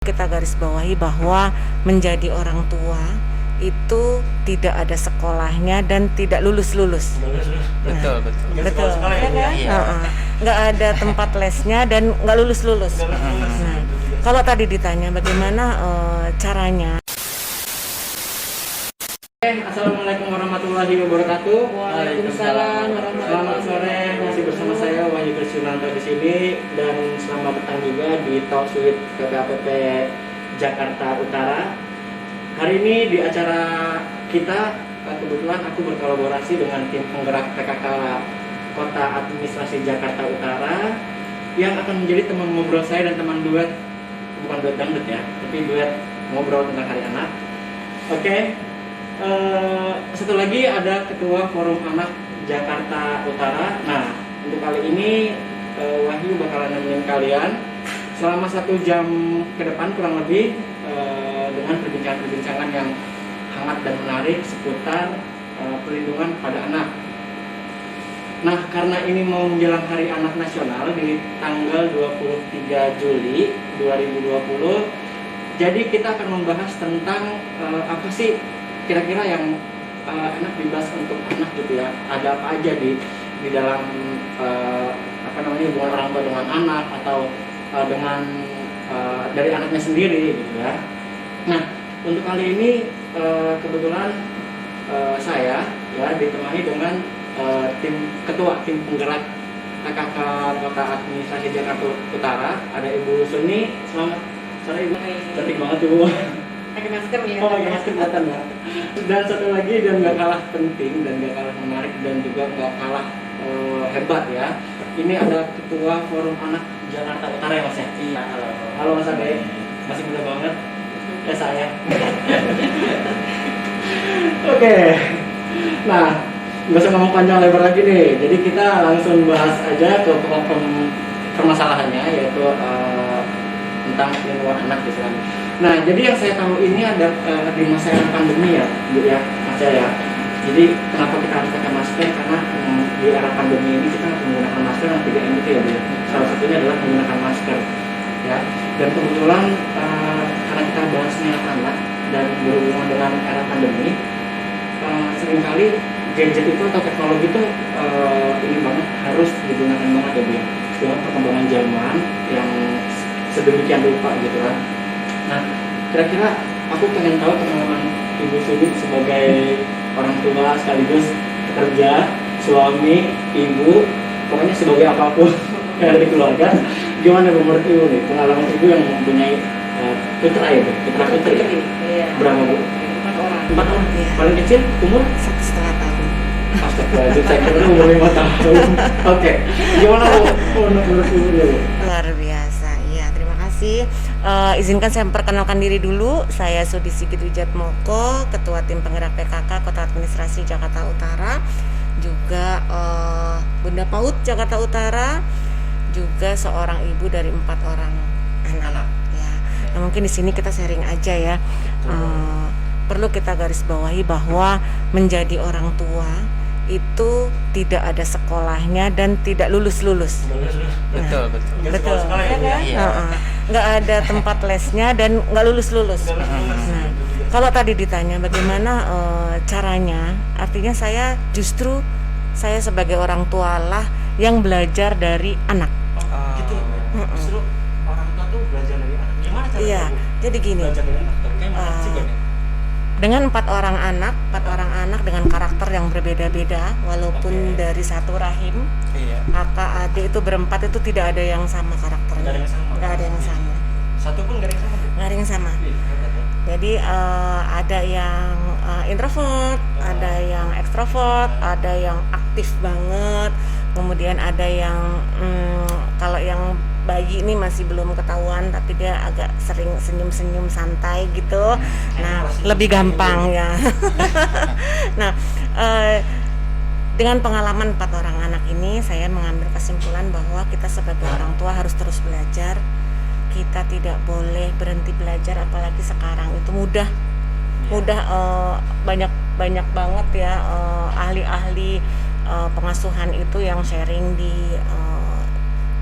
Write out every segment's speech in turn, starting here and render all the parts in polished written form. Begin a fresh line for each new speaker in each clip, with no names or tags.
Kita garis bawahi bahwa menjadi orang tua itu tidak ada sekolahnya dan tidak lulus-lulus.
Betul.
Betul,
sekolah ya,
ya kan?
Iya.
Nggak ada tempat lesnya dan nggak lulus-lulus. Nah, kalau tadi ditanya bagaimana caranya.
Assalamualaikum warahmatullahi wabarakatuh.
Waalaikumsalam
Selamat sore, masih bersama saya Wahyu Kristianto di sini, dan selamat datang juga di Talk with PPAPP Jakarta Utara. Hari ini di acara kita kebetulan aku berkolaborasi dengan tim penggerak PKK Kota Administrasi Jakarta Utara yang akan menjadi teman ngobrol saya dan teman duet, bukan duet dangdut ya, tapi duet ngobrol tentang Hari Anak. Oke. Satu lagi ada Ketua Forum Anak Jakarta Utara. Nah, untuk kali ini Wahyu bakalan nemenin kalian selama 1 jam ke depan kurang lebih dengan perbincangan-perbincangan yang hangat dan menarik seputar perlindungan pada anak. Nah, karena ini mau menjelang Hari Anak Nasional di tanggal 23 Juli 2020, jadi kita akan membahas tentang apa sih kira-kira yang enak dibahas untuk anak gitu ya. Ada apa aja di dalam hubungan orang tua dengan anak atau dengan dari anaknya sendiri gitu ya. Nah, untuk kali ini kebetulan saya ya ditemani dengan ketua tim penggerak PKK Kota Administrasi Jakarta Utara, ada Ibu Suni. Selamat sore Ibu. Cantik banget Ibu.
Pakai masker ya.
Oh, pakai masker kelihatan ya. Dan satu lagi, dan gak kalah penting dan gak kalah menarik dan juga gak kalah hebat ya, ini ada Ketua Forum Anak Jakarta Utara ya Mas ya?
Iya, halo.
Halo Mas Ade, masih muda banget ya saya. Oke. Nah, gak usah ngomong panjang lebar lagi nih, jadi kita langsung bahas aja ke permasalahannya, yaitu tentang perlindungan anak gitu kan. Nah, jadi yang saya tahu ini ada di masa era pandemi ya, Bu ya, Mas ya. Jadi kenapa kita harus pakai masker? Karena di era pandemi ini kita harus menggunakan masker yang 3M itu ya, Bu. Salah satunya adalah menggunakan masker, ya. Dan kebetulan karena kita bahasnya anak dan berhubungan dengan era pandemi, seringkali gadget itu atau teknologi itu ini banget harus digunakan banget ya, Bu ya. Dengan perkembangan zaman yang sedemikian rupa gitu kan. Nah, kira-kira aku pengen tahu pengalaman Ibu Suni sebagai orang tua sekaligus pekerja, suami, ibu, pokoknya sebagai apapun yang ada di keluarga. Gimana menurut Ibu nih pengalaman Ibu yang mempunyai putra ya, Bu? Putra putri.
Iya.
Berapa, Bu?
4 orang.
4 orang.
Iya.
Paling kecil umur?
1,5 tahun.
Astagfirullahaladzim, saya kira umur 5 tahun. Oke. Gimana Bu menurut Ibu nih, Bu?
Luar biasa. Iya, terima kasih. Izinkan saya memperkenalkan diri dulu. Saya Sudi Sigit Wijatmoko, Ketua Tim Penggerak PKK Kota Administrasi Jakarta Utara, juga Bunda PAUD Jakarta Utara, juga seorang ibu dari 4 orang anak. Ya. Nah, mungkin di sini kita sharing aja ya. Perlu kita garis bawahi bahwa menjadi orang tua itu tidak ada sekolahnya dan tidak lulus-lulus.
Betul.
Betul,
sekolah
ya
ya,
kan?
Iya.
Nggak ada tempat lesnya dan nggak lulus-lulus. Nah, kalau tadi ditanya bagaimana caranya, artinya saya sebagai orang tua lah yang belajar dari anak.
Gitu. Justru orang tua tuh belajar dari anak. Gimana caranya?
Iya,
Bu?
jadi gini.
Belajar dari anak tuh kayak mana sih, Bu?
Dengan 4 orang anak dengan karakter yang berbeda-beda, walaupun dari satu rahim,
Iya.
kakak adik itu berempat itu tidak ada yang sama karakternya.
Nggak ada yang sama.
Nggak ada yang sama.
Satu pun gak ada yang sama, Bu?
Nggak ada yang sama.
Ih, hebat ya.
Jadi ada yang introvert, ada yang ekstrovert, ada yang aktif banget, kemudian ada yang kalau yang bayi ini masih belum ketahuan tapi dia agak sering senyum-senyum santai gitu. Nah, lebih gampang ya. Nah, dengan pengalaman 4 orang anak ini, saya mengambil kesimpulan bahwa kita sebagai orang tua harus terus belajar. Kita tidak boleh berhenti belajar, apalagi sekarang itu mudah banyak banget ya ahli-ahli pengasuhan itu yang sharing di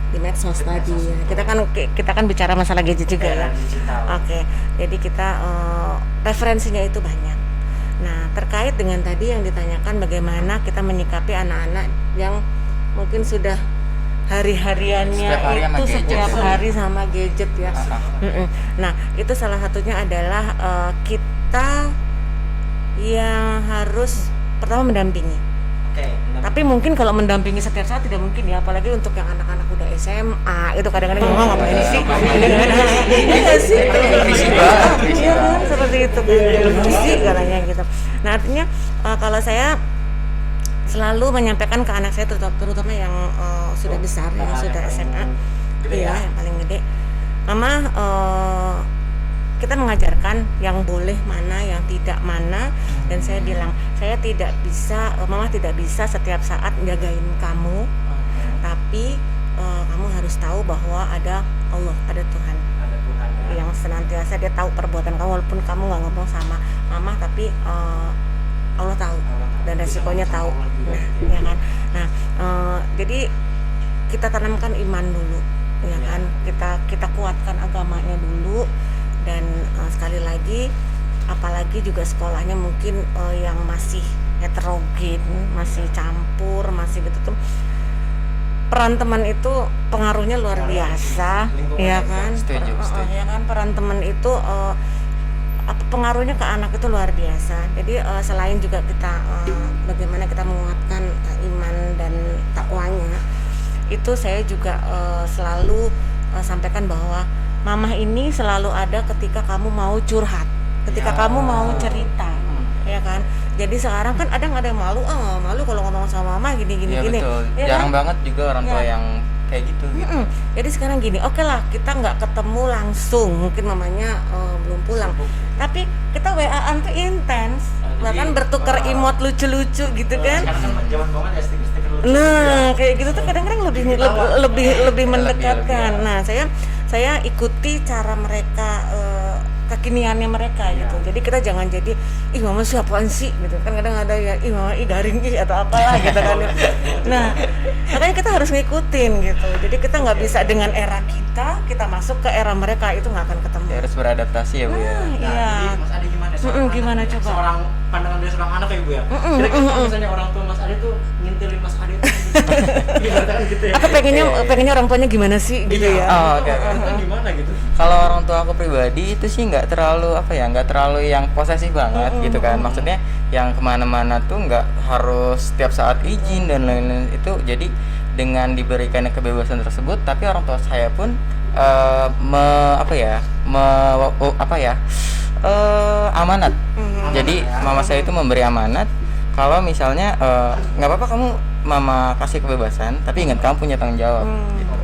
di medsos tadi ya. Kita kan bicara masalah gadget juga ya. Oke, jadi kita referensinya itu banyak. Nah, terkait dengan tadi yang ditanyakan bagaimana kita menyikapi anak-anak yang mungkin sudah hari-hariannya
Setiap hari sama
itu
gadget
setiap
ya.
hari sama gadget ya. Nah, itu salah satunya adalah kita yang harus pertama mendampingi. Tapi mungkin kalau mendampingi setiap saat tidak mungkin ya, apalagi untuk yang anak-anak udah SMA itu kadang-kadang ngapain sih? Iya sih. Iya kan seperti itu kan. Sih katanya gitu. Nah, artinya kalau saya selalu menyampaikan ke anak saya terutama yang sudah besar yang sudah SMA, iya yang paling gede, mama kita mengajarkan yang boleh mana, yang tidak mana, dan saya bilang saya tidak bisa, mama tidak bisa setiap saat jagain kamu, tapi kamu harus tahu bahwa ada Allah, ada Tuhan yang senantiasa dia tahu perbuatan kamu walaupun kamu nggak ngomong sama mama, tapi Allah tahu dan resikonya tahu. Nah, ya kan. Nah, jadi kita tanamkan iman dulu, ya kan. Kita kuatkan agamanya dulu, dan sekali lagi, apalagi juga sekolahnya mungkin yang masih heterogen, masih campur, masih gitu tuh. Peran teman itu pengaruhnya luar biasa, ya kan.
Setuju.
Ya kan, peran teman itu pengaruhnya ke anak itu luar biasa. Jadi selain juga kita bagaimana kita menguatkan iman dan takwanya, itu saya juga selalu sampaikan bahwa mamah ini selalu ada ketika kamu mau curhat, ketika kamu mau cerita, ya kan. Jadi sekarang kan ada nggak ada yang malu, malu kalau ngomong sama mama gini.
Ya, betul.
Ya
Jarang
kan?
banget juga orang tua yang kayak gitu.
Jadi sekarang gini, oke lah kita nggak ketemu langsung, mungkin mamanya belum pulang, tapi kita WA-an tuh intens, bahkan bertukar emot lucu-lucu gitu kan.
Sekarang kan zaman banget ya stiker lucu.
Nah, kayak gitu tuh kadang-kadang lebih mendekatkan. Nah, saya ikuti cara mereka, kekiniannya mereka gitu. Jadi kita jangan jadi ih mama siapaan sih gitu kan, kadang ada ya ih mama garing atau apalah gitu kan. Nah, makanya kita harus ngikutin gitu. Jadi kita nggak bisa dengan era kita masuk ke era mereka, itu nggak akan ketemu.
Ya, harus beradaptasi ya, Bu ya.
Iya.
Jadi Mas Ade gimana?
Gimana
anak,
coba?
Seorang pandangan dari seorang anak ya Bu ya. Jadi kalau misalnya orang tua Mas Ade tuh ngintilin Mas Ade tuh gimana gitu ya?
Aku pengennya orang tuanya gimana sih gitu ya.
Oh, oke.
Kan gimana gitu?
Kalau orang tua aku pribadi itu sih nggak terlalu yang posesif banget gitu kan. Maksudnya yang kemana-mana tuh nggak harus setiap saat izin dan lain-lain itu. Jadi dengan diberikannya kebebasan tersebut, tapi orang tua saya pun amanat. Jadi mama saya itu memberi amanat kalau misalnya nggak apa-apa kamu mama kasih kebebasan, tapi ingat kamu punya tanggung jawab. Gitu.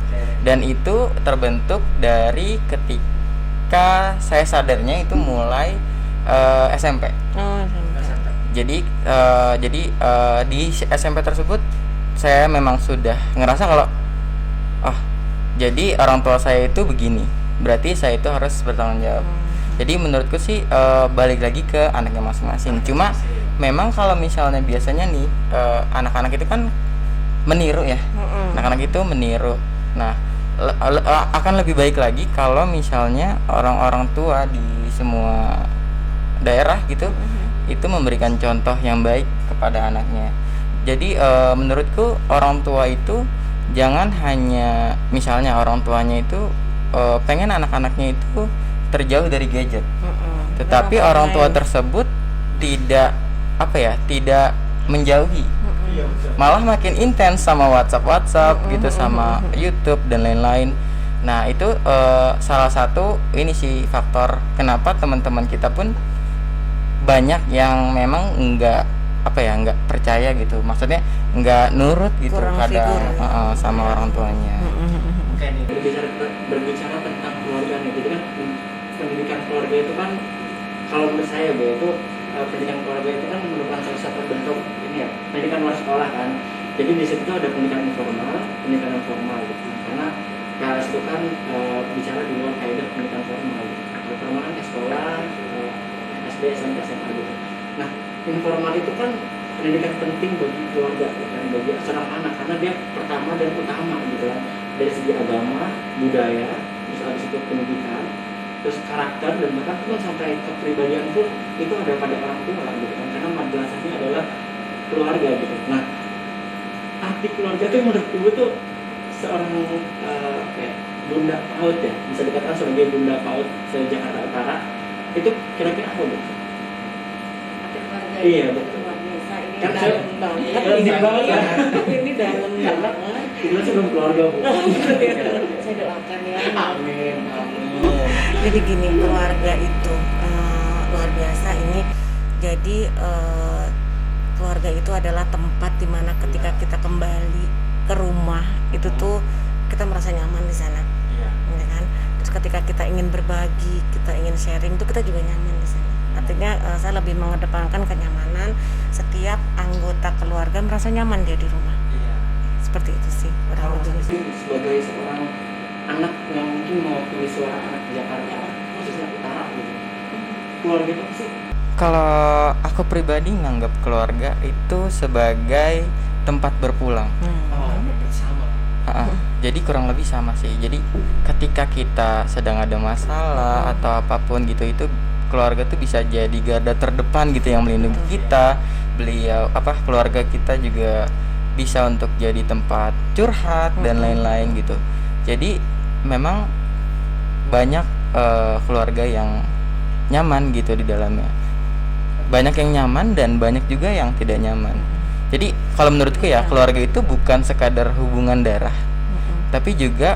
Dan itu terbentuk dari ketika saya sadarnya itu mulai SMP. Jadi di SMP tersebut saya memang sudah ngerasa kalau jadi orang tua saya itu begini, berarti saya itu harus bertanggung jawab. Jadi menurutku sih balik lagi ke anaknya masing-masing. Cuma memang kalau misalnya biasanya nih anak-anak itu kan meniru ya, anak-anak itu meniru. Nah akan lebih baik lagi kalau misalnya orang-orang tua di semua daerah gitu itu memberikan contoh yang baik kepada anaknya. Jadi menurutku orang tua itu jangan hanya misalnya orang tuanya itu pengen anak-anaknya itu terjauh dari gadget, tetapi orang tua tersebut tidak menjauhi, malah makin intens sama WhatsApp gitu, sama YouTube dan lain-lain. Nah itu salah satu ini sih faktor kenapa teman-teman kita pun banyak yang memang nggak percaya gitu, maksudnya nggak nurut gitu pada sama orang tuanya.
Oke nih, berbicara tentang keluarga nih, jadi kan pendidikan keluarga itu kan kalau menurut saya itu pendidikan keluarga itu kan merupakan salah satu bentuk ini ya, pendidikan luar sekolah kan. Jadi di situ ada pendidikan informal, pendidikan non formal gitu. Karena KLS itu kan bicara di luar kaidah pendidikan formal gitu. Kalau formal kan sekolah, SD, SMP, SMA gitu. Nah, informal itu kan pendidikan penting bagi keluarga kan, bagi seorang anak, karena dia pertama dan utama gitu kan. dari segi agama, budaya, terus habis itu pendidikan, terus karakter, dan bahkan pun sampai kepribadian pun itu ada pada orang tua gitu kan, karena madrasahnya adalah keluarga gitu. Nah, arti keluarga itu menurut ibu tuh seorang kayak bunda PAUD ya, bisa dikatakan sebagai bunda PAUD se-Jakarta Utara, itu kira-kira apa bu?
Arti keluarga
Iya,
itu
betul.
luar biasa, ini
Kan
dalam
saya-
banget.
Ini banget ya.
Ini dalam banget.
Itu sebelum keluarga bu.
Saya doakan ya.
Amin.
Amin.
Jadi gini, keluarga itu luar biasa ini. Jadi keluarga itu adalah tempat dimana ketika kita kembali ke rumah itu tuh kita merasa nyaman di sana,
Iya.
ya kan? Terus ketika kita ingin berbagi, kita ingin sharing, itu kita juga nyaman di sana. Artinya saya lebih mengedepankan kenyamanan. Setiap anggota keluarga merasa nyaman dia di rumah.
Iya.
Seperti itu sih.
Kalau
kurang
saya
lebih.
sih sebagai seorang anak yang mungkin mewakili suara anak di Jakarta, khususnya Utara gitu, keluarga itu apa sih?
Kalau aku pribadi nganggap keluarga itu sebagai tempat berpulang.
Oh, bersama.
Jadi kurang lebih sama sih. Jadi ketika kita sedang ada masalah atau apapun gitu, itu keluarga tuh bisa jadi garda terdepan gitu yang melindungi kita. Beliau keluarga kita juga bisa untuk jadi tempat curhat dan lain-lain gitu. Jadi memang banyak keluarga yang nyaman gitu di dalamnya. Banyak yang nyaman dan banyak juga yang tidak nyaman. Jadi kalau menurutku ya, keluarga itu bukan sekadar hubungan darah, tapi juga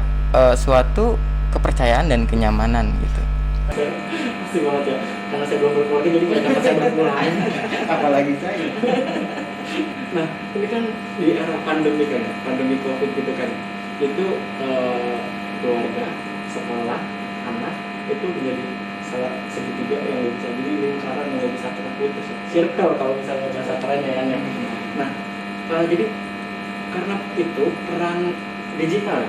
suatu kepercayaan dan kenyamanan gitu.
Pasti banget ya, karena saya belum berkeluarga jadi nggak dapat saya berpulang. Apalagi saya. Nah, ini kan di era pandemi kan, pandemi COVID gitu kan, itu keluarga, sekolah, anak itu menjadi salah segitiga yang nggak bisa, jadi lingkaran yang nggak bisa terputus, circle kalau misalnya bahasa kerennya kan ya. Nah, jadi karena itu peran digital,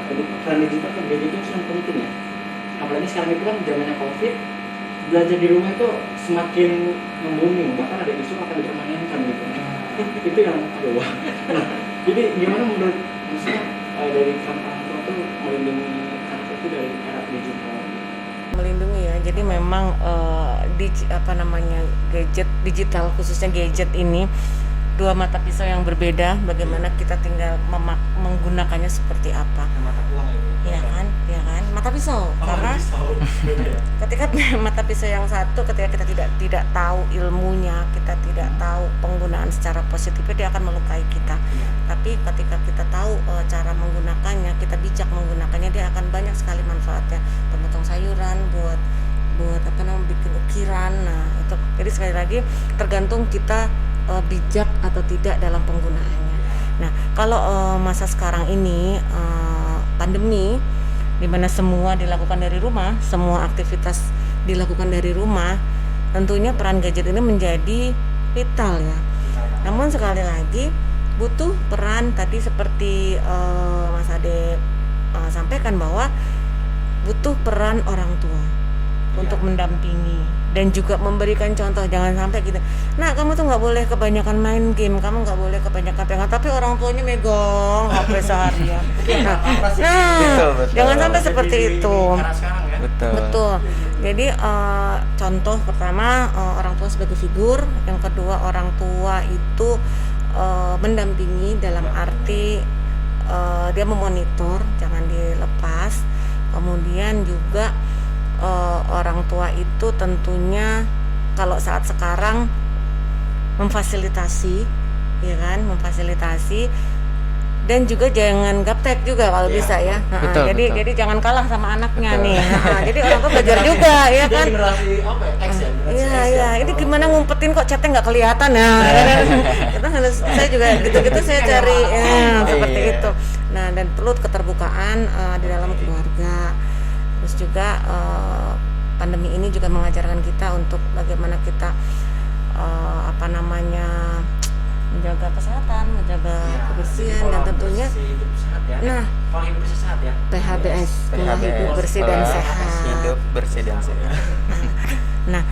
peran digital kan gadget itu sangat penting ya. Apalagi sekarang itu kan zamannya COVID, belajar di rumah itu semakin membuming, bahkan ada isu akan dipermanenkan gitu. Itu yang aduh. Nah, jadi gimana menurut maksudnya dari orang tua tuh melindungi anak itu dari era digital?
Melindungi ya. Jadi memang gadget digital, khususnya gadget ini dua mata pisau yang berbeda. Bagaimana kita tinggal menggunakannya seperti apa.
Mata uang
Iya kan? Iya kan? Mata pisau. Karena ketika mata pisau yang satu, ketika kita tidak tahu ilmunya, kita tidak tahu penggunaan secara positifnya, dia akan melukai kita. Tapi ketika kita tahu cara menggunakannya, kita bijak menggunakannya, dia akan banyak sekali manfaatnya. Memotong sayuran, buat bikin ukiran. Nah, itu. Jadi sekali lagi tergantung kita bijak atau tidak dalam penggunaannya. Nah, kalau masa sekarang ini pandemi, di mana semua dilakukan dari rumah, semua aktivitas dilakukan dari rumah, tentunya peran gadget ini menjadi vital ya. Namun sekali lagi butuh peran tadi seperti Mas Ade sampaikan, bahwa butuh peran orang tua untuk mendampingi dan juga memberikan contoh. Jangan sampai gitu, nah kamu tuh nggak boleh kebanyakan main game, kamu nggak boleh kebanyakan pegang, tapi orang tuanya megang HP seharian.
Betul.
Jangan sampai seperti itu.
Sekarang ya.
Betul.
Jadi contoh pertama, orang tua sebagai figur. Yang kedua, orang tua itu mendampingi dalam arti dia memonitor, jangan dilepas. Kemudian juga orang tua itu tentunya kalau saat sekarang memfasilitasi, ya kan, memfasilitasi, dan juga jangan gaptek juga kalau bisa ya.
Betul, betul.
Jadi jangan kalah sama anaknya
Betul.
nih. Jadi orang tua belajar juga, ya kan.
Generasi apa ya? X ya?
Iya. Ini gimana ngumpetin kok chatnya nggak kelihatan ya? Kita harus, saya juga gitu-gitu saya cari seperti
Iya.
itu. Nah, dan perlu keterbukaan di dalam keluarga. Terus juga pandemi ini juga mengajarkan kita untuk bagaimana kita menjaga kesehatan, menjaga kebersihan, dan tentunya nah PHBS, pola hidup bersih dan sehat.
Hidup bersih dan sehat.
Nah,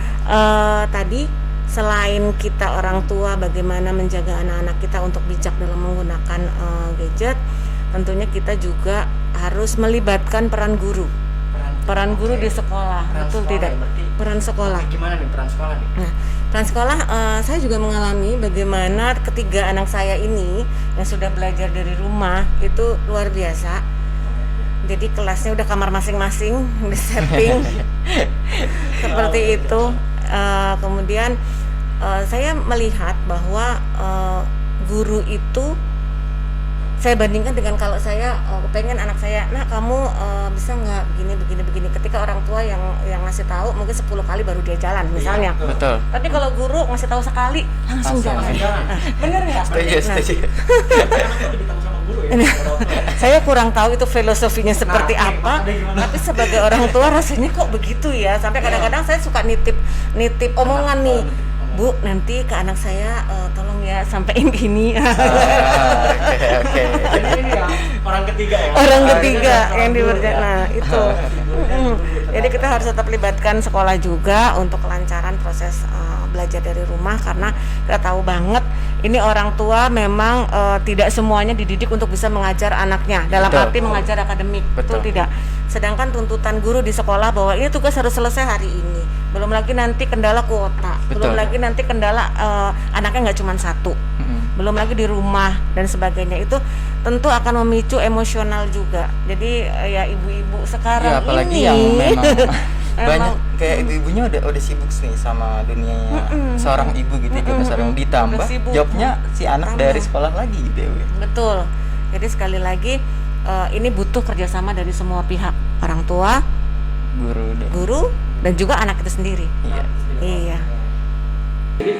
tadi selain kita orang tua bagaimana menjaga anak-anak kita untuk bijak dalam menggunakan gadget, tentunya kita juga harus melibatkan peran guru di sekolah. Betul tidak? Peran sekolah.
Gimana nih peran sekolah nih?
Nah, peran sekolah, saya juga mengalami bagaimana ketiga anak saya ini yang sudah belajar dari rumah itu luar biasa. Jadi kelasnya udah kamar masing-masing, di setting seperti itu. Kemudian saya melihat bahwa guru itu saya bandingkan dengan kalau saya pengen anak saya, nah kamu bisa nggak begini. Ketika orang tua yang ngasih tahu mungkin 10 kali baru dia jalan misalnya.
Betul.
Tapi kalau guru ngasih tahu sekali langsung jalan. Bener nggak?
Setuju.
Saya kurang tahu itu filosofinya seperti apa, tapi sebagai orang tua rasanya kok begitu ya. Sampai kadang-kadang saya suka nitip omongan nih, Bu, nanti ke anak saya tolong ya sampein gini.
Oke.
Jadi ini ya orang ketiga ya.
Orang ketiga yang diberjalan. Nah, itu. Jadi kita harus tetap libatkan sekolah juga untuk kelancaran proses belajar dari rumah, karena kita tahu banget ini orang tua memang tidak semuanya dididik untuk bisa mengajar anaknya dalam arti mengajar akademik. Betul tidak? Sedangkan tuntutan guru di sekolah bahwa ini tugas harus selesai hari ini. Belum lagi nanti kendala kuota. Belum lagi nanti kendala anaknya nggak cuma satu. Belum lagi di rumah dan sebagainya, itu tentu akan memicu emosional juga. Jadi ya ibu-ibu sekarang
apalagi
ini
yang memang banyak kayak ibu-ibunya udah sibuk nih sama dunianya seorang ibu gitu juga seorang ditambah jobnya si anak dari sekolah lagi gitu ya.
Betul. Jadi sekali lagi ini butuh kerjasama dari semua pihak, orang tua, guru dan juga anak itu sendiri. Iya.
Jadi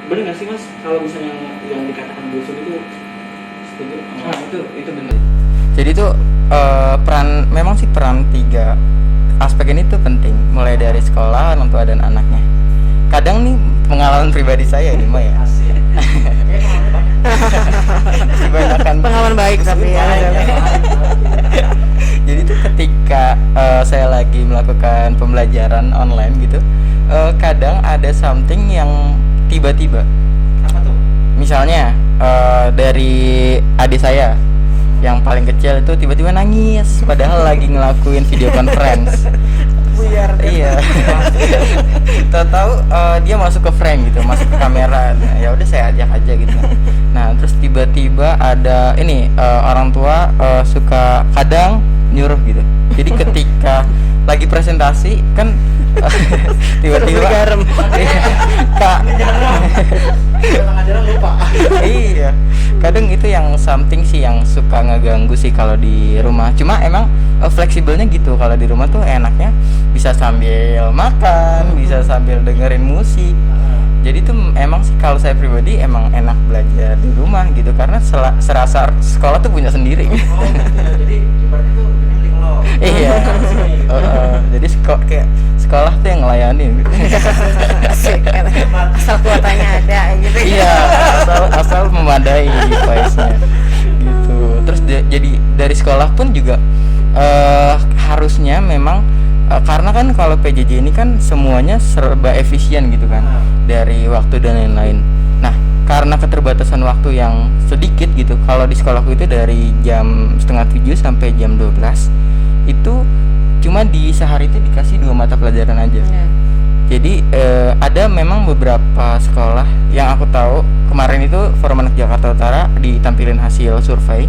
benar nggak sih Mas kalau misalnya yang dikatakan Bu Sun itu setuju? Itu benar.
Jadi itu memang sih peran 3 aspek ini tuh penting, mulai dari sekolah, orang tua dan anaknya. Kadang nih pengalaman pribadi saya ini Mbak ya.
Pengalaman baik tapi ya.
Jadi tuh ketika saya lagi melakukan pembelajaran online gitu, kadang ada something yang tiba-tiba.
Apa tuh?
Misalnya dari adik saya yang paling kecil itu tiba-tiba nangis padahal lagi ngelakuin video conference. Iya. Tahu-tahu dia masuk ke frame gitu, masuk ke kamera. Nah, ya udah saya ajak aja gitu. Nah, terus tiba-tiba ada ini orang tua suka kadang nyuruh gitu. Jadi ketika lagi presentasi kan tiba-tiba Kak
lupa.
Iya. Kadang itu yang something sih yang suka ngeganggu sih kalau di rumah. Cuma emang fleksibelnya gitu. Kalau di rumah tuh enaknya bisa sambil makan, bisa sambil dengerin musik. Jadi tuh emang sih kalau saya pribadi emang enak belajar di rumah gitu, karena serasa sekolah tuh punya sendiri.
Jadi ibaratnya tuh milik lo.
Iya. Jadi kayak sekolah tuh yang ngelayanin gitu.
Asal kuotanya ada gitu.
Iya, asal memadai device-nya gitu. Terus jadi dari sekolah pun juga harusnya memang karena kan kalau PJJ ini kan semuanya serba efisien gitu kan, dari waktu dan lain-lain. Nah, karena keterbatasan waktu yang sedikit gitu, kalau di sekolahku itu dari jam 6:30 sampai jam 12 itu cuma di sehari itu dikasih 2 mata pelajaran aja. Jadi ada memang beberapa sekolah yang aku tahu, kemarin itu Forum Anak Jakarta Utara ditampilin hasil survei.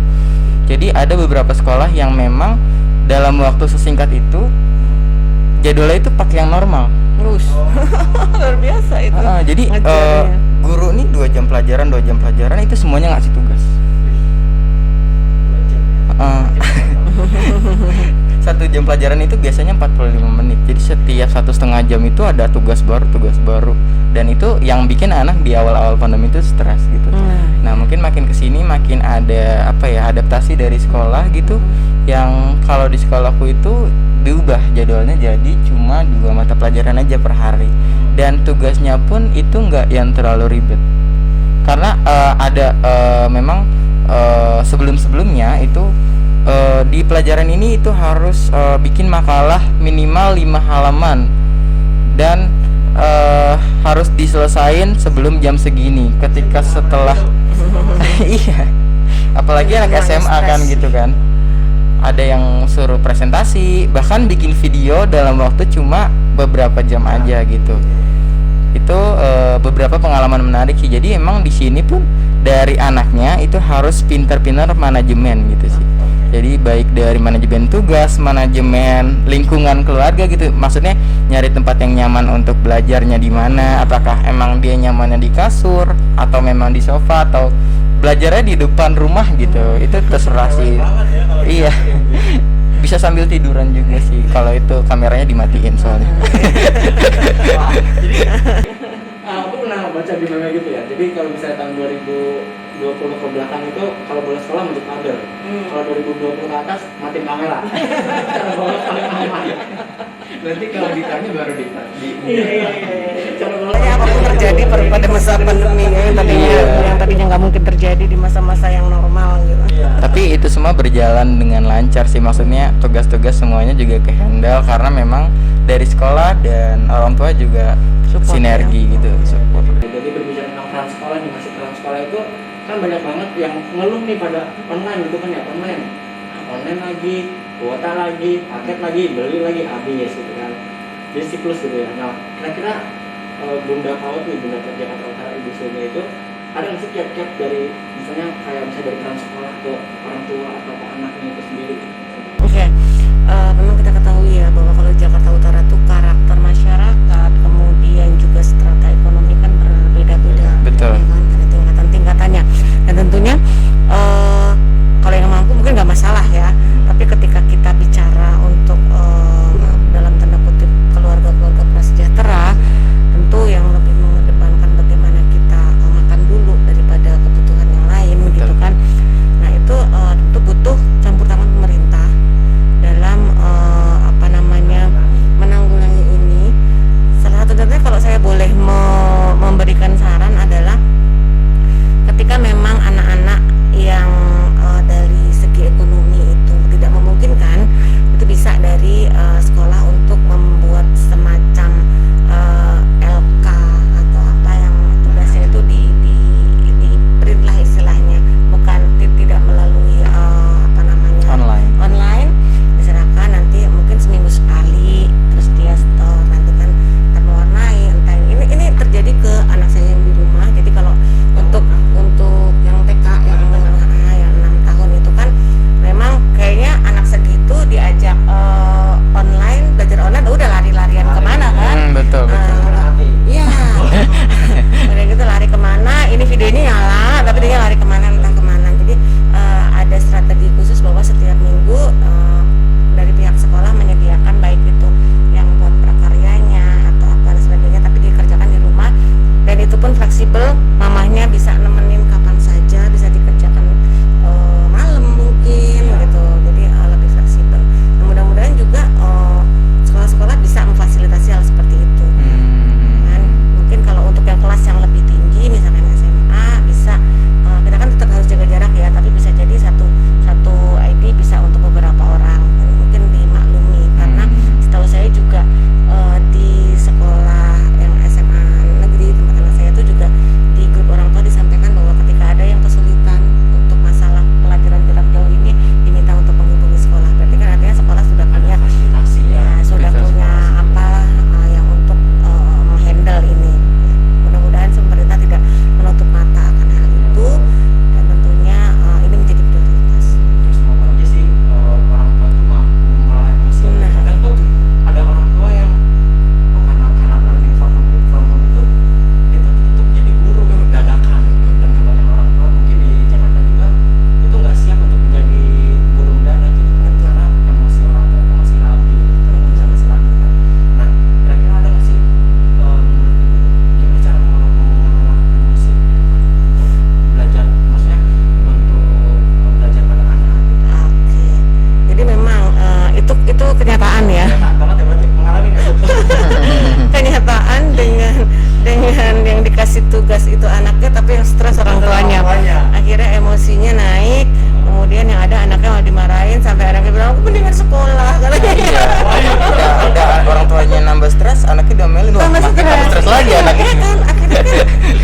Jadi ada beberapa sekolah yang memang dalam waktu sesingkat itu jadwalnya itu pakai yang normal.
Luar biasa itu.
Jadi guru nih 2 jam pelajaran itu semuanya ngasih tugas. 1 jam pelajaran itu biasanya 45 menit. Jadi setiap 1,5 jam itu ada tugas baru. Dan itu yang bikin anak di awal-awal pandemi itu stres gitu. Nah, mungkin makin kesini makin ada adaptasi dari sekolah gitu. Yang kalau di sekolahku itu diubah jadwalnya jadi cuma 2 mata pelajaran aja per hari. Dan tugasnya pun itu nggak yang terlalu ribet. Karena memang sebelum-sebelumnya itu di pelajaran ini itu harus bikin makalah minimal 5 halaman dan harus diselesain sebelum jam segini. Ketika setelah iya, apalagi anak SMA kan gitu kan, ada yang suruh presentasi, bahkan bikin video dalam waktu cuma beberapa jam aja gitu. Itu beberapa pengalaman menarik sih. Jadi emang di sini pun dari anaknya itu harus pintar-pintar manajemen gitu sih. Jadi baik dari manajemen tugas, manajemen lingkungan keluarga gitu. Maksudnya nyari tempat yang nyaman untuk belajarnya di mana. Apakah emang dia nyamannya di kasur atau memang di sofa atau belajarnya di depan rumah gitu. Itu terserah sih. Iya. Bisa sambil tiduran juga sih. Kalau itu kameranya dimatiin soalnya.
Jadi aku pernah baca di mana gitu ya. Jadi kalau misalnya tahun 2020 ke belakang itu kalau bola sekolah masuk pagar. Kalau 2020 ke atas matiin kamera. Cara bola paling aman.
Nanti kalau ditanya baru di
Iya. Cara bola
Pokoknya apapun terjadi pada masa pandemi ya, yang tadinya nggak mungkin terjadi di masa-masa yang normal gitu.
Iya.
Tapi itu semua berjalan dengan lancar sih, maksudnya tugas-tugas semuanya juga ke handle karena memang dari sekolah dan orang tua juga
Support,
sinergi
ya.
gitu, support.
Jadi berbicara tentang peran sekolah nih, masih peran sekolah itu kan banyak banget yang ngeluh nih pada online gitu kan ya, online lagi, kuota lagi, paket lagi, beli lagi, habis gitu kan. Jadi siklus gitu ya. Nah, kira-kira Bunda Paut nih, Bunda Jakarta Utara, Ibu Sumi itu ada nggak sih kiat-kiat dari misalnya dari peran sekolah ke orang tua atau ke anaknya itu sendiri?
Oke, memang kita ketahui ya bahwa kalau Jakarta Utara tuh karakter masyarakat, kemudian juga strata ekonomi kan berbeda-beda.
Betul.
Ya kan? Ada tingkatan-tingkatannya. Dan tentunya kalau yang mampu mungkin nggak masalah ya. Tapi ketika kita bicara untuk dalam tanda kutip keluarga-keluarga prasejahtera, tentu yang lebih mengedepankan bagaimana kita makan dulu daripada kebutuhan yang lain, gitu kan. Nah itu tentu butuh campur tangan pemerintah dalam menanggulangi ini. Salah satu contohnya kalau saya boleh memberikan saran adalah ketika memang anak-anak yang dari segi ekonomi itu tidak memungkinkan, itu bisa dari sekolah untuk membuat semacam LK atau apa yang tugasnya itu di print lah istilahnya, bukan tidak melalui online, diserahkan nanti mungkin seminggu sekali, terus dia store, nanti kan termewarnai entah ini terjadi ke anak saya yang di rumah. Jadi kalau untuk yang TK yang 6 tahun itu kan memang kayaknya anak segitu diajak belajar online udah lari-larian kemana kan.
Betul.
Iya. Udah gitu lari kemana, ini videonya nyala tapi dia lari kemana entah kemana. Jadi ada strategi khusus bahwa setiap minggu dari pihak sekolah menyediakan baik itu yang buat prakaryanya atau apa dan sebagainya, tapi dikerjakan di rumah, dan itu pun fleksibel, mamahnya bisa nemenin kapan saja, bisa dikerjakan malam mungkin gitu. Jadi lebih fleksibel. Nah, mudah-mudahan juga sekolah-sekolah bisa memfasilitasi hal seperti itu. Kan mungkin kalau untuk yang kelas yang lebih tinggi misalkan SMA bisa kita kan tetap harus jaga jarak ya, tapi bisa jadi satu ID bisa untuk beberapa orang, dan mungkin dimaklumi karena setahu saya juga di sekolah yang SMA negeri tempat anak saya itu juga di grup orang tua disampaikan bahwa ketika ada yang kesulitan untuk masalah pelajaran jarak jauh ini diminta untuk menghubungi sekolah. Berarti kan artinya sekolah sudah punya
fasilitasi
ya, sudah
Betul.
punya apa yang untuk menghandle ini. Mudah-mudahan pemerintah tidak menutup mata akan hal itu, dan tentunya ini menjadi prioritas.
Terus semoga aja sih orang tua tuh mampu melayani sih.
Benar.
Kadang tuh ada orang tua yang karena learning from home itu untuk jadi guru dadakan, dan kebanyakan orang tua mungkin di Jakarta juga itu nggak siap untuk menjadi guru mendadak gitu kan, karena emosi orang tua itu masih labil gitu kan, masih labil kan. Nah, kira-kira ada nggak sih menurut ibu gimana cara mengelola emosi gitu kan, untuk belajar, maksudnya untuk belajar pada anak gitu.
Oke. Jadi memang itu kenyataan ya.
Taat banget ya berarti mengalami nggak tuh?
Kenyataan dengan yang dikasih tugas itu anaknya tapi yang stres orang tuanya. Akhirnya emosinya naik, kemudian yang ada anaknya malah dimarahin sampai anaknya bilang aku mendingan sekolah katanya.
Iya. Udah orang tuanya nambah stres, anaknya diomelin, wah
Tambah
makin tambah stres lagi
Iya,
anaknya.
kan akhirnya kan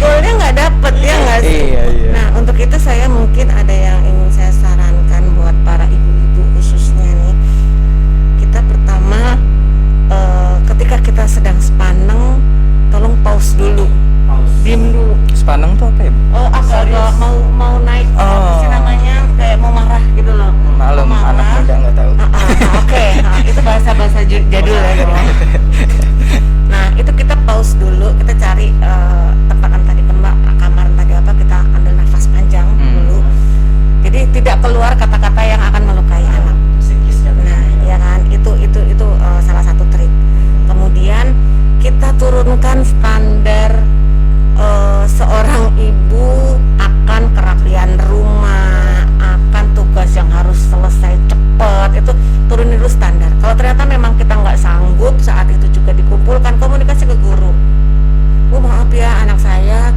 goalnya nggak dapet ya nggak sih.
Iya.
Nah untuk itu saya mungkin ada yang ingin saya sarankan buat para ibu-ibu khususnya kita sedang sepaneng, tolong pause dulu, diem dulu.
Sepaneng tuh apa ya?
Agak-agak mau naik, apa sih namanya, kayak mau marah gitu loh.
Malum,
Mau
anak
marah.
muda nggak tahu.
Oke, itu bahasa jadul ya gitu. Nah itu kita pause dulu, kita cari tempat entah di kamar entah di apa, kita ambil nafas panjang dulu. Jadi tidak keluar kata-kata yang akan melukai anak. Nah ya kan, itu salah satu trik. Kemudian kita turunkan standar seorang ibu akan kerapian rumah, akan tugas yang harus selesai cepat, itu turunin dulu standar. Kalau ternyata memang kita nggak sanggup, saat itu juga dikumpulkan komunikasi ke guru. Bu maaf ya, anak saya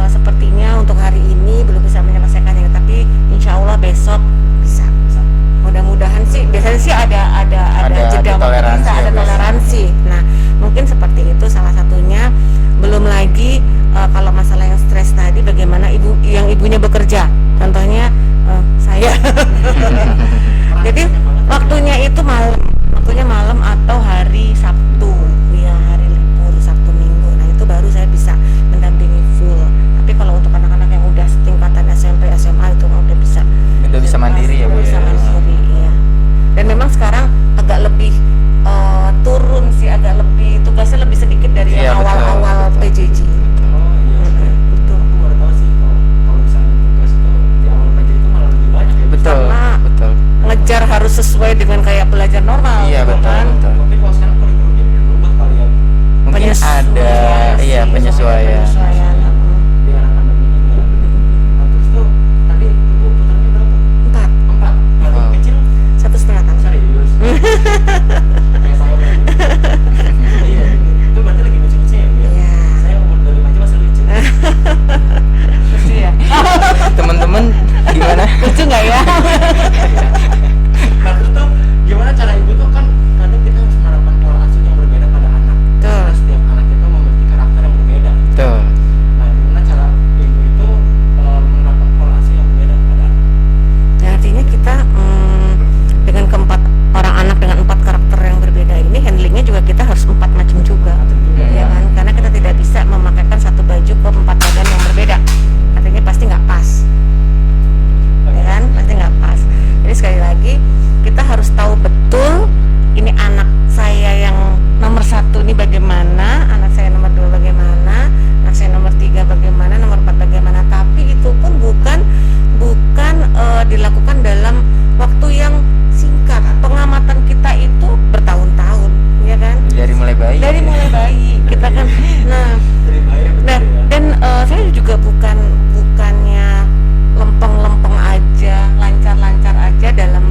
sepertinya untuk hari ini belum bisa menyelesaikan ini, tapi insya Allah besok bisa. Mudah-mudahan sih, biasanya sih ada jeda waktu,
toleransi
bisa
ya,
ada
biasa.
toleransi. Nah mungkin seperti itu salah satunya. Belum lagi kalau masalah yang stres tadi, bagaimana ibunya bekerja, contohnya saya. Jadi waktunya itu malam atau hari Sabtu, ya hari libur Sabtu Minggu. Nah itu baru saya bisa mendampingi full. Tapi kalau untuk anak-anak yang udah setingkatan SMP SMA itu udah bisa
mandiri ya Bu
bisa
ya.
mandiri, iya. Dan memang sekarang agak lebih turun sih, agak lebih tugasnya lebih sedikit dari
Iya,
yang
betul,
awal-awal
betul.
PJJ.
Oh iya.
Betul.
Aku baru tahu sih kalau misalnya tugas itu di awal PJ itu malah lebih banyak ya.
Betul,
Karena
betul.
Ngejar harus sesuai dengan kayak belajar normal,
Iya,
gitu
betul,
kan?
betul.
Mungkin kalau sekarang kurikulumnya berubah kali ya
Mungkin
Penyesuaian
ada
sih,
penyesuaian.
penyesuaian.
di era pandemi ini ya. Nah, terus tuh tadi ibu putarnya berapa?
4,
4. Yang
Wow.
kecil
1,5 tahun.
serius. Kayak saya berarti. Iya, itu berarti lagi lucu-lucu ya Bu ya.
Iya.
Saya umur 25 aja masih lucu.
Lucu ya?
Teman-teman gimana?
Lucu nggak ya?
Nah terus tuh gimana cara ibu tuh, kan kadang kita harus menerapkan pola asuh yang berbeda pada anak.
Betul.
Karena setiap anak itu memiliki karakter yang berbeda.
Tuh.
Nah gimana cara ibu itu menerapkan pola asuh yang berbeda pada anak?
Ya, artinya kita dengan keempat orang anak dengan 4 karakter yang berbeda ini, handlingnya juga kita harus 4 macam juga, ya kan? Karena kita tidak bisa memakaikan satu baju ke 4 badan yang berbeda, artinya pasti nggak pas, ya kan? Pasti nggak pas. Jadi sekali lagi kita harus tahu betul ini anak saya yang nomor 1 ini bagaimana, anak saya nomor 2 bagaimana, anak saya nomor 3 bagaimana, nomor 4 bagaimana. Tapi itu pun bukan dilakukan dalam waktu yang singkat. Pengamatan kita itu bertahun-tahun, ya kan?
Dari mulai bayi.
Dari mulai bayi kita kan. Nah, dan saya juga bukannya lempeng-lempeng aja, lancar-lancar aja dalam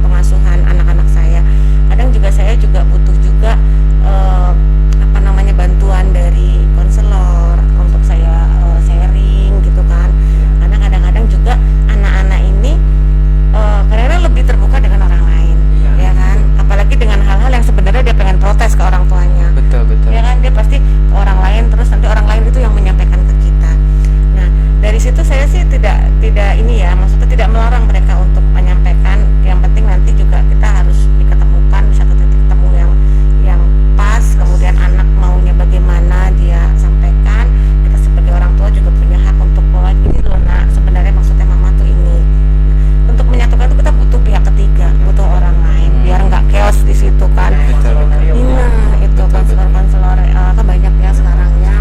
pengasuhan anak-anak saya. Kadang juga saya juga butuh juga bantuan dari konselor untuk saya sharing gitu kan. Karena kadang-kadang juga anak-anak ini kadang-kadang lebih terbuka dengan orang lain, ya kan? Apalagi dengan hal-hal yang sebenarnya dia pengen protes ke orang tuanya.
Betul, betul.
Ya kan, dia pasti ke orang lain, terus nanti orang lain itu yang menyampaikan ke kita. Nah dari situ saya sih tidak ini ya, maksudnya tidak melarang mereka untuk menyampaikan. Yang penting nanti juga kita harus diketemukan di satu titik temu yang pas. Kemudian anak maunya bagaimana dia sampaikan. Kita sebagai orang tua juga punya hak untuk bahwa ini loh nak, sebenarnya maksudnya mama tuh ini. Untuk menyatukan itu kita butuh pihak ketiga, butuh orang lain biar nggak chaos di situ kan.
Betul, betul.
Nah itu konselor-konselor kan banyak ya sekarang ya.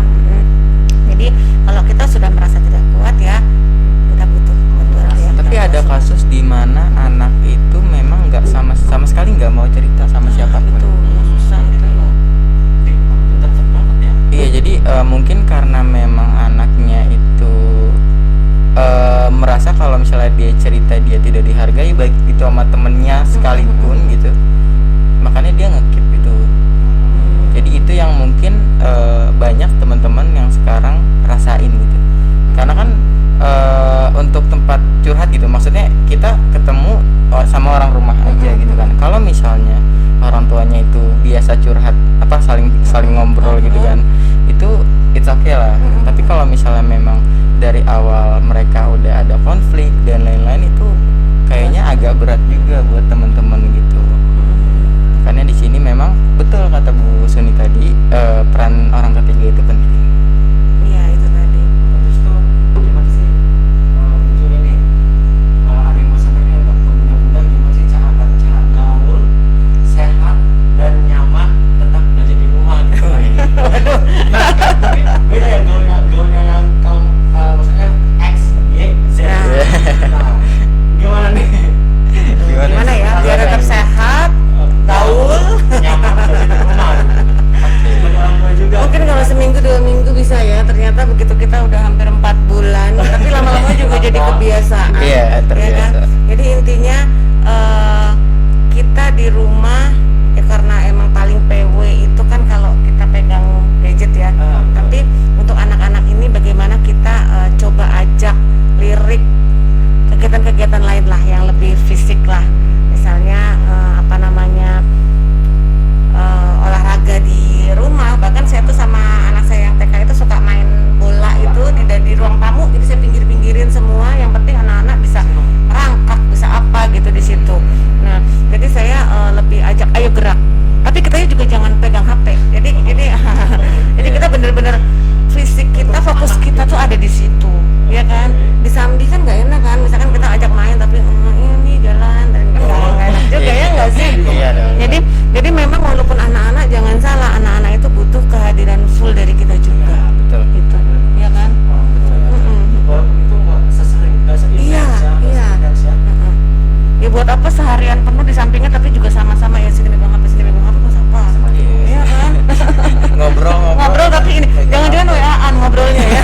Jadi kalau kita sudah merasa tidak kuat ya, kita butuh bantuan ya.
Tapi ada kasus di mana anak itu memang nggak sama sekali nggak mau cerita sama siapapun.
Itu yang susah itu ya.
Pintar banget ya.
Iya, jadi mungkin karena memang anaknya itu merasa kalau misalnya dia cerita dia tidak dihargai, baik itu sama temennya sekalipun gitu, makanya dia nge-keep itu. Jadi itu yang mungkin banyak teman-teman yang sekarang rasain gitu. Karena kan untuk tempat curhat gitu, maksudnya kita ketemu sama orang rumah aja gitu kan. Kalau misalnya orang tuanya itu biasa curhat, saling ngobrol gitu kan, itu it's okay lah. Tapi kalau misalnya memang dari awal mereka udah ada konflik dan lain-lain, itu kayaknya agak berat juga buat teman-teman gitu. Makanya di sini memang betul kata Bu Suni tadi, peran orang ketiga itu penting.
Iya itu tadi.
Terus tuh gimana sih muncul ini ada yang mau sampaikan untuk bunda-bunda gimana sih cara gaul sehat dan nyaman tetap belajar di rumah gitu. Nah, tapi beda ya gaulnya yang kaum maksudnya X, Y, Z. Nah, gimana nih?
Gimana ya biar tetap sehat, gaul.
Nyaman belajar di rumah. Sebagai orang tua juga.
Mungkin kalau seminggu 2 minggu bisa ya. Ternyata begitu kita udah hampir 4 bulan, tapi lama-lama juga jadi kebiasaan.
Iya,
Ya
terbiasa.
kan? Jadi intinya kita di rumah ya karena emang paling PW itu kan kalau kita pegang gadget ya. Tapi untuk anak-anak ini bagaimana kita coba ajak lirik kegiatan-kegiatan lain lah yang lebih fisik lah. Misalnya olahraga di rumah. Bahkan saya tuh sama anak saya yang TK itu suka main bola itu di ruang tamu. Jadi saya pinggir-pinggirin semua. Yang penting anak-anak bisa rangkak, bisa apa gitu di situ. Nah, jadi saya lebih ajak ayo gerak. Tapi kita juga jangan pegang HP. Jadi kita bener-bener fisik kita, fokus kita tuh ada di situ, ya kan? Di Sambi kan nggak enak kan? Misalkan kita ajak main tapi ini jalan dan nggak enak juga ya nggak sih?
Iya dong.
Jadi memang walaupun anak-anak jangan salah, anak-anak itu butuh kehadiran full dari kita juga,
Betul.
gitu, ya kan?
Walaupun itu nggak sesering, nggak seintens ya, nggak
Iya.
seintens ya.
Ya buat apa seharian penuh di sampingnya tapi juga sama-sama ya sini megang HP terus apa? Iya kan?
Ngobrol
tapi ini jangan-jangan WA-an ngobrolnya ya.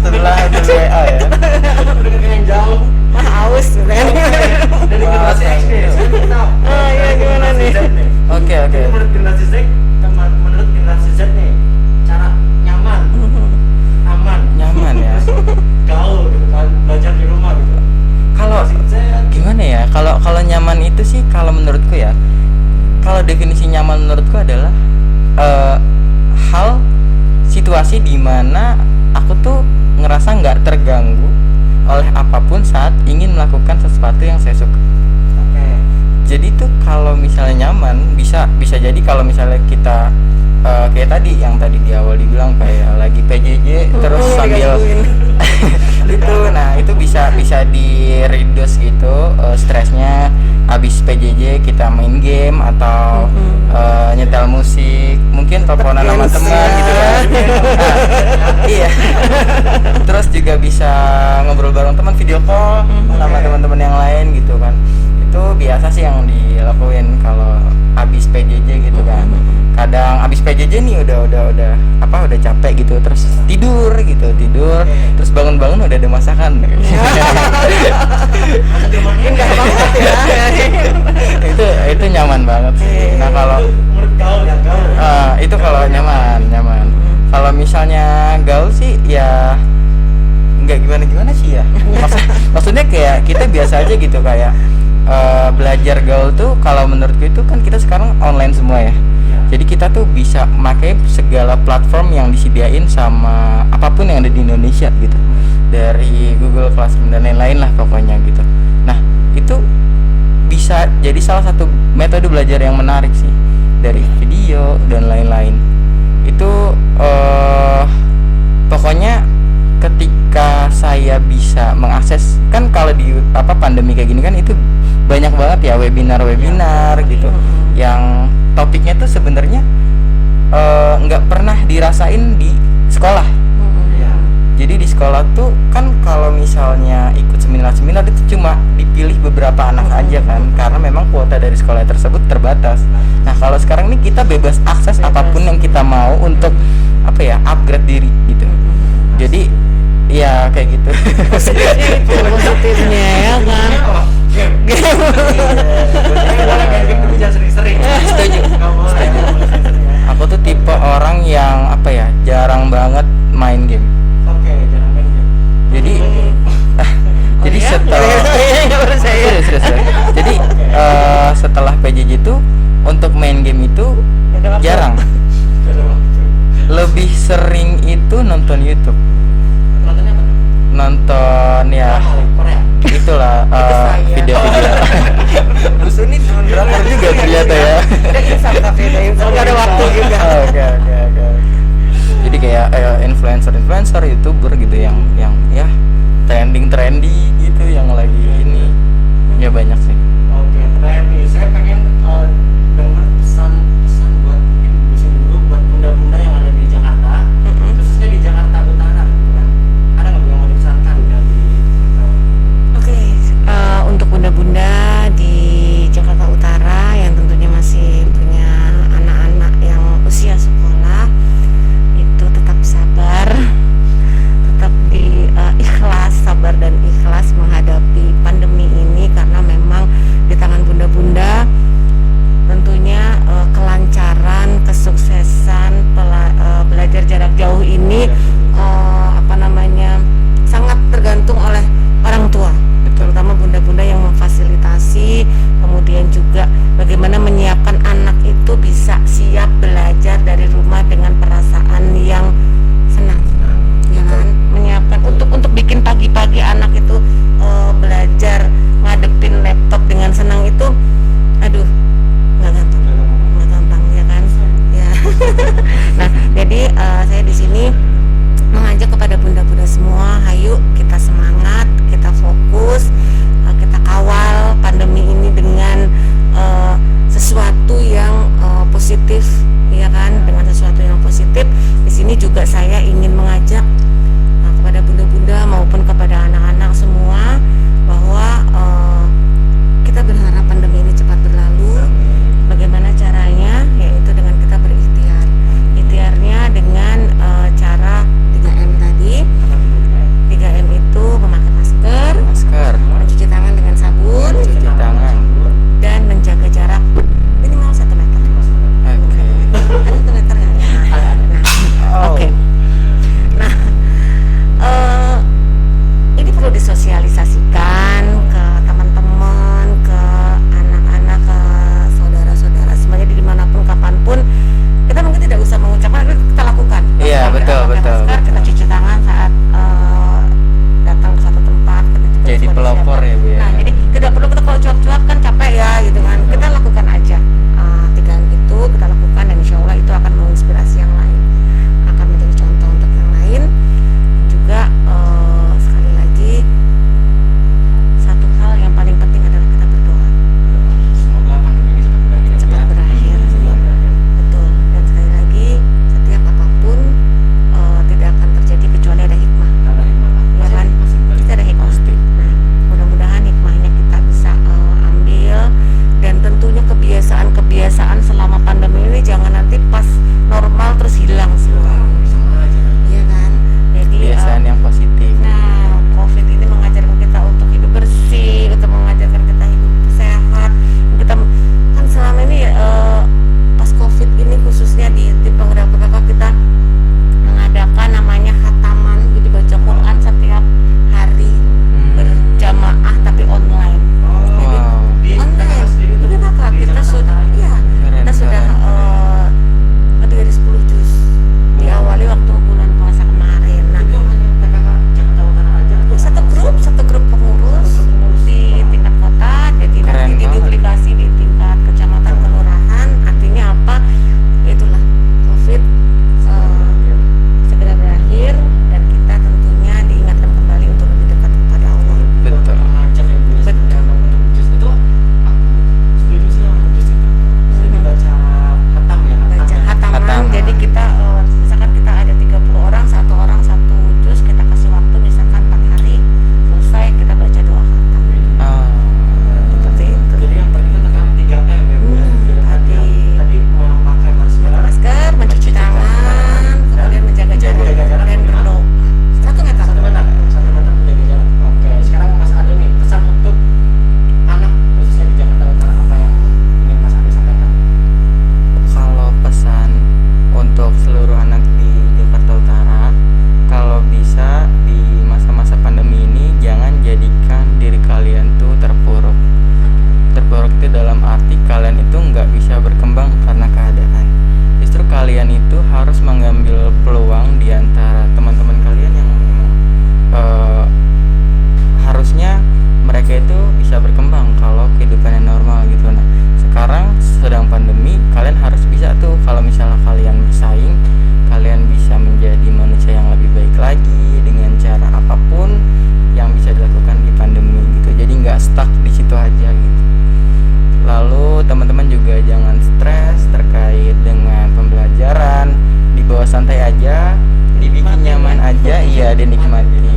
setelah WA ya.
Udah yang jauh
Mah aus kan.
dari generasi X nih. Sekarang kita
Iya, gimana nih?
Z nih.
Oke.
Jadi menurut generasi Z, menurut generasi Z nih, cara nyaman, aman,
Nyaman ya.
gaul gitu kan, belajar di rumah gitu.
Kalau
Generasi Z,
gimana ya? Kalau nyaman itu sih kalau menurutku ya. Kalau definisi nyaman menurutku adalah hal situasi di mana aku tuh ngerasa nggak terganggu oleh apapun saat ingin melakukan sesuatu yang saya suka.
oke.
Jadi tuh kalau misalnya nyaman bisa jadi kalau misalnya kita kayak tadi yang tadi di awal dibilang kayak lagi PJJ terus sambil itu, nah itu bisa di reduce gitu stresnya. Habis PJJ kita main game atau nyetel musik, mungkin teleponan sama
Dance
teman
ya.
gitu kan. Iya. Terus juga bisa ngobrol bareng teman, video call sama teman-teman yang lain gitu kan. Itu biasa sih yang dilakuin kalau habis PJJ gitu kan. Kadang habis PJJ nih udah capek gitu, terus tidur terus bangun-bangun udah ada masakan.
Indah banget ya.
itu nyaman banget sih. Nah kalau
Menurut gaul ya, gaul.
itu kalau nyaman. Kalau misalnya gaul sih ya nggak gimana sih ya. Maksudnya kayak kita biasa aja gitu kayak belajar gaul tuh kalau menurutku itu kan kita sekarang online semua ya. Jadi kita tuh bisa pakai segala platform yang disediain sama apapun yang ada di Indonesia gitu. Dari Google Classroom dan lain-lain lah pokoknya gitu. Nah, itu bisa jadi salah satu metode belajar yang menarik sih. Dari video dan lain-lain. Itu pokoknya ketika saya bisa mengakses, kan kalau di pandemi kayak gini kan itu banyak banget ya webinar gitu yang topiknya tuh sebenarnya nggak pernah dirasain di sekolah. Jadi di sekolah tuh kan kalau misalnya ikut seminar itu cuma dipilih beberapa anak aja kan, karena memang kuota dari sekolah tersebut terbatas. Nah kalau sekarang nih kita bebas akses apapun yang kita mau untuk upgrade diri gitu. Jadi ya kayak gitu.
Positifnya ya kan.
Boleh main game tapi jangan sering-sering.
Setuju.
Nggak boleh, nggak boleh sering-sering ya.
Aku tuh tipe orang yang jarang banget main game.
Oke, jangan main game.
Jadi jadi
ya?
setelah serius. Jadi setelah PJJ itu untuk main game itu jarang. Lebih sering itu nonton YouTube.
Nontonnya apa?
Nonton ya
Korea.
itulah
saya.
video-video. Terus ini cuma drakor juga ternyata ya.
Insaf tapi nggak ada waktu juga.
Oke. Jadi kayak influencer youtuber gitu yang ya trending gitu yang lagi ini ya banyak sih.
Oke, terakhir nih, saya pengen dengar pesan buat mungkin di sini dulu buat bunda-bunda yang ada di Jakarta, khususnya di Jakarta Utara gitu kan. Ada nggak Bu yang mau dipesankan dari
Oke, untuk bunda-bunda di Jakarta Utara yang tentunya masih punya anak-anak yang
kalau misalnya kalian bersaing, kalian bisa menjadi manusia yang lebih baik lagi dengan cara apapun yang bisa dilakukan di pandemi gitu. Jadi nggak stuck di situ aja gitu. Lalu teman-teman juga jangan stres terkait dengan pembelajaran, dibawa santai aja, dibikin nyaman aja, iya dinikmati.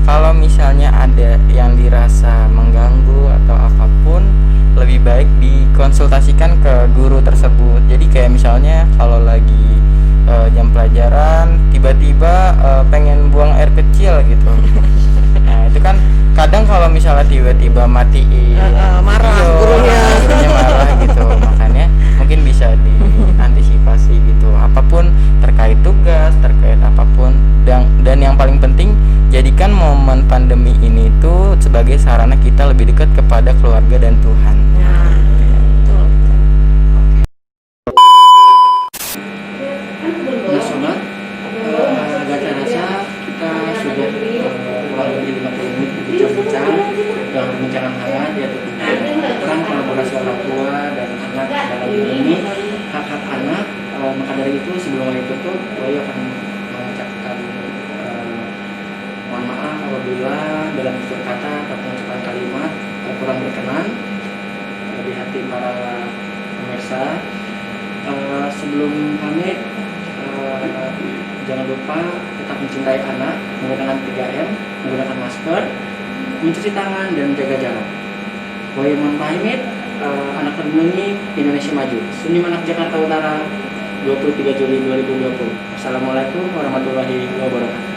Kalau misalnya ada yang dirasa mengganggu atau apapun, lebih baik dikonsultasikan ke guru tersebut. Jadi kayak misalnya kalau lagi jam pelajaran tiba-tiba pengen buang air kecil gitu. Nah itu kan kadang kalau misalnya tiba-tiba matiin
marah
video,
gurunya.
gurunya marah gitu. Makanya mungkin bisa diantisipasi gitu, apapun terkait tugas, terkait apapun. Dan yang paling penting, jadikan momen pandemi ini tuh sebagai sarana kita lebih dekat kepada keluarga dan Tuhan.
Nah, betul.
Nah sobat, gak terasa kita sudah kurang lebih 50 menit berbincang-bincang dalam perbincangan hangat, yaitu tentang kolaborasi orang tua dan anak dalam ini hak-hak anak. Maka dari itu sebelum kami tutup, Wahyu akan mengucapkan mohon maaf apabila dalam tutur kata atau pengucapan kalimat kurang berkenan di hati para pemirsa. Sebelum pamit, jangan lupa tetap mencintai anak, menggunakan 3M, menggunakan masker, mencuci tangan, dan menjaga jarak. Wahyu mohon pamit, anak berbunyi Indonesia Maju, Sunim Anak Jakarta Utara, 23 Juli 2020. Assalamualaikum warahmatullahi wabarakatuh.